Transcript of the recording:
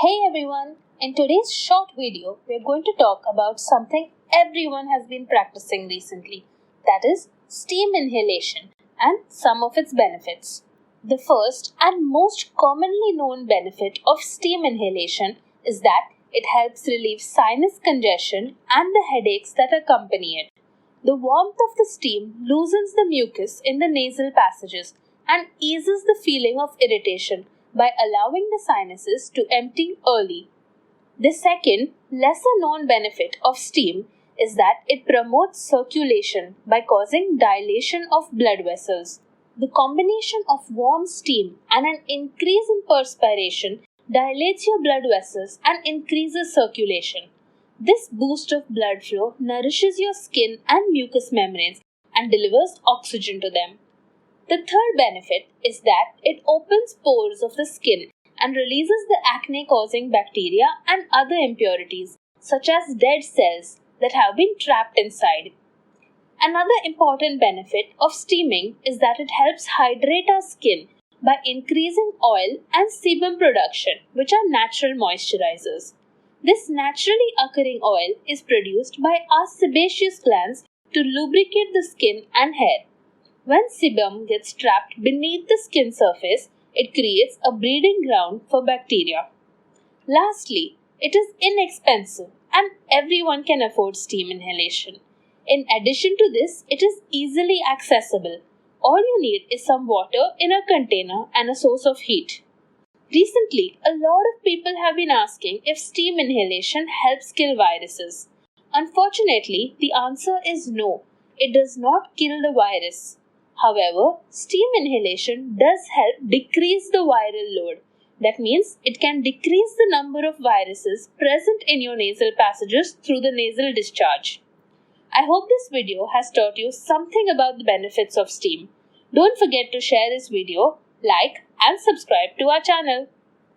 Hey everyone! In today's short video, we're going to talk about something everyone has been practicing recently, that is, steam inhalation and some of its benefits. The first and most commonly known benefit of steam inhalation is that it helps relieve sinus congestion and the headaches that accompany it. The warmth of the steam loosens the mucus in the nasal passages and eases the feeling of irritation by allowing the sinuses to empty early. The second, lesser known benefit of steam is that it promotes circulation by causing dilation of blood vessels. The combination of warm steam and an increase in perspiration dilates your blood vessels and increases circulation. This boost of blood flow nourishes your skin and mucous membranes and delivers oxygen to them. The third benefit is that it opens pores of the skin and releases the acne-causing bacteria and other impurities, such as dead cells that have been trapped inside. Another important benefit of steaming is that it helps hydrate our skin by increasing oil and sebum production, which are natural moisturizers. This naturally occurring oil is produced by our sebaceous glands to lubricate the skin and hair. When sebum gets trapped beneath the skin surface, it creates a breeding ground for bacteria. Lastly, it is inexpensive and everyone can afford steam inhalation. In addition to this, it is easily accessible. All you need is some water in a container and a source of heat. Recently, a lot of people have been asking if steam inhalation helps kill viruses. Unfortunately, the answer is no. It does not kill the virus. However, steam inhalation does help decrease the viral load. That means it can decrease the number of viruses present in your nasal passages through the nasal discharge. I hope this video has taught you something about the benefits of steam. Don't forget to share this video, like and subscribe to our channel.